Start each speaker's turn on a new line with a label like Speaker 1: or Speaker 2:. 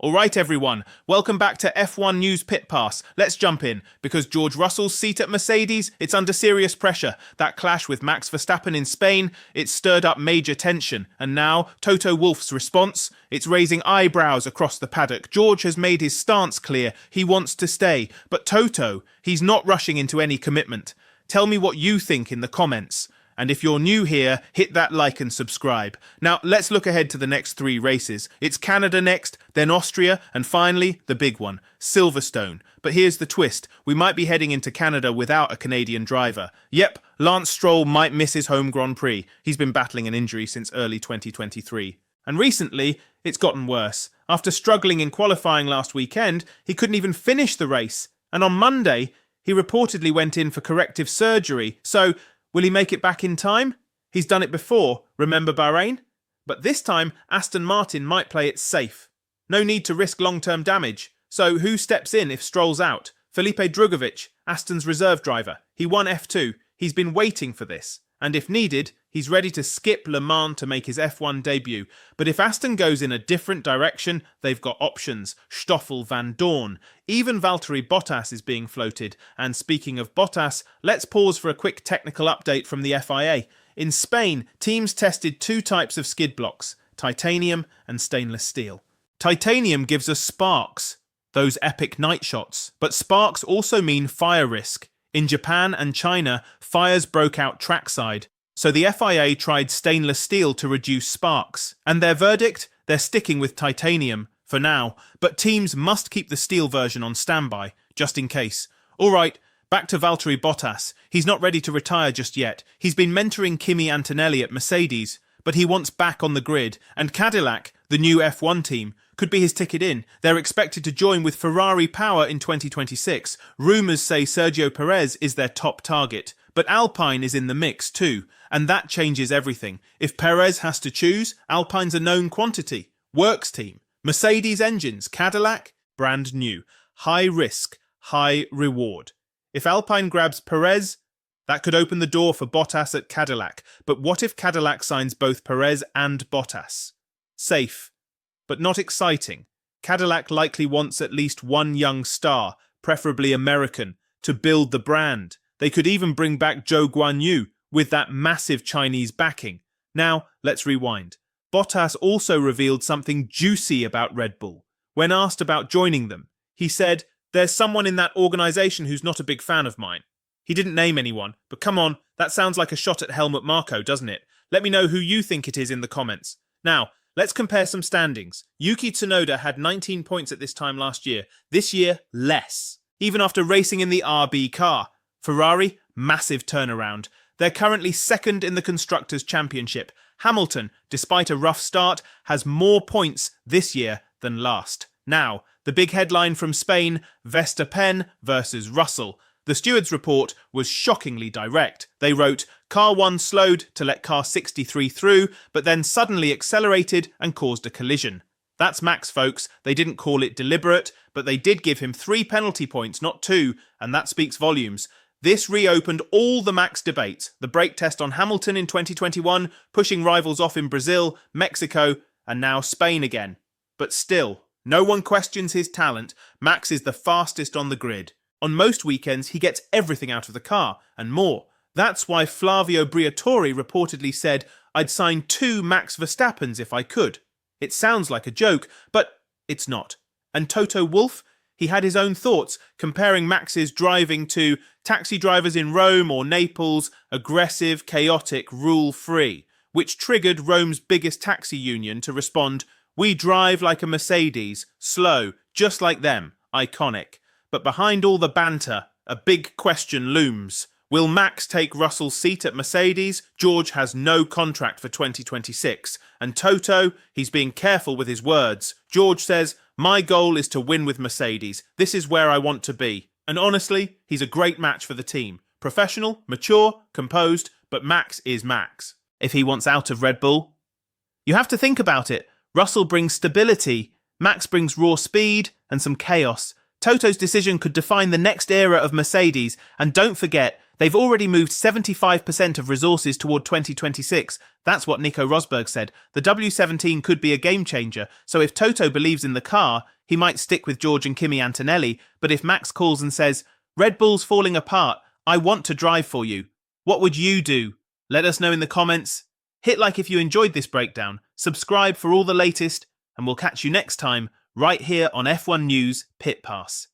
Speaker 1: All right, everyone, welcome back to F1 News Pit Pass. Let's jump in, because George Russell's seat at Mercedes, it's under serious pressure. That clash with Max Verstappen in Spain, it stirred up major tension. And now, Toto Wolff's response, it's raising eyebrows across the paddock. George has made his stance clear, he wants to stay. But Toto, he's not rushing into any commitment. Tell me what you think in the comments. And if you're new here, hit that like and subscribe. Now, let's look ahead to the next 3 races. It's Canada next, then Austria, and finally, the big one, Silverstone. But here's the twist. We might be heading into Canada without a Canadian driver. Yep, Lance Stroll might miss his home Grand Prix. He's been battling an injury since early 2023. And recently, it's gotten worse. After struggling in qualifying last weekend, he couldn't even finish the race. And on Monday, he reportedly went in for corrective surgery. So, will he make it back in time? He's done it before, remember Bahrain? But this time, Aston Martin might play it safe. No need to risk long-term damage. So who steps in if Stroll's out? Felipe Drugovich, Aston's reserve driver. He won F2. He's been waiting for this. And if needed, he's ready to skip Le Mans to make his F1 debut. But if Aston goes in a different direction, they've got options. Stoffel, Van Dorn. Even Valtteri Bottas is being floated. And speaking of Bottas, let's pause for a quick technical update from the FIA. In Spain, teams tested 2 types of skid blocks, titanium and stainless steel. Titanium gives us sparks, those epic night shots. But sparks also mean fire risk. In Japan and China, fires broke out trackside, so the FIA tried stainless steel to reduce sparks. And their verdict? They're sticking with titanium, for now, but teams must keep the steel version on standby, just in case. Alright, back to Valtteri Bottas. He's not ready to retire just yet. He's been mentoring Kimi Antonelli at Mercedes, but he wants back on the grid, and Cadillac, the new F1 team, could be his ticket in. They're expected to join with Ferrari power in 2026. Rumours say Sergio Perez is their top target. But Alpine is in the mix too, and that changes everything. If Perez has to choose, Alpine's a known quantity. Works team. Mercedes engines. Cadillac, brand new. High risk, high reward. If Alpine grabs Perez, that could open the door for Bottas at Cadillac. But what if Cadillac signs both Perez and Bottas? Safe, but not exciting. Cadillac likely wants at least one young star, preferably American, to build the brand. They could even bring back Zhou Guanyu with that massive Chinese backing. Now, let's rewind. Bottas also revealed something juicy about Red Bull. When asked about joining them, he said, "There's someone in that organisation who's not a big fan of mine." He didn't name anyone, but come on, that sounds like a shot at Helmut Marko, doesn't it? Let me know who you think it is in the comments. Now, let's compare some standings. Yuki Tsunoda had 19 points at this time last year. This year, less. Even after racing in the RB car. Ferrari, massive turnaround. They're currently 2nd in the Constructors' Championship. Hamilton, despite a rough start, has more points this year than last. Now, the big headline from Spain, Verstappen versus Russell. The stewards' report was shockingly direct. They wrote, Car 1 slowed to let Car 63 through, but then suddenly accelerated and caused a collision. That's Max, folks. They didn't call it deliberate, but they did give him 3 penalty points, not 2, and that speaks volumes. This reopened all the Max debates. The brake test on Hamilton in 2021, pushing rivals off in Brazil, Mexico, and now Spain again. But still, no one questions his talent. Max is the fastest on the grid. On most weekends, he gets everything out of the car, and more. That's why Flavio Briatore reportedly said, "I'd sign 2 Max Verstappens if I could." It sounds like a joke, but it's not. And Toto Wolff? He had his own thoughts, comparing Max's driving to taxi drivers in Rome or Naples, aggressive, chaotic, rule-free, which triggered Rome's biggest taxi union to respond, "We drive like a Mercedes, slow, just like them, iconic." But behind all the banter, a big question looms. Will Max take Russell's seat at Mercedes? George has no contract for 2026. And Toto, he's being careful with his words. George says, "My goal is to win with Mercedes. This is where I want to be." And honestly, he's a great match for the team. Professional, mature, composed, but Max is Max. If he wants out of Red Bull, you have to think about it. Russell brings stability. Max brings raw speed and some chaos. Toto's decision could define the next era of Mercedes, and don't forget, they've already moved 75% of resources toward 2026. That's what Nico Rosberg said. The W17 could be a game changer, so if Toto believes in the car, he might stick with George and Kimi Antonelli, but if Max calls and says, "Red Bull's falling apart, I want to drive for you," what would you do? Let us know in the comments. Hit like if you enjoyed this breakdown, subscribe for all the latest, and we'll catch you next time right here on F1 News Pit Pass.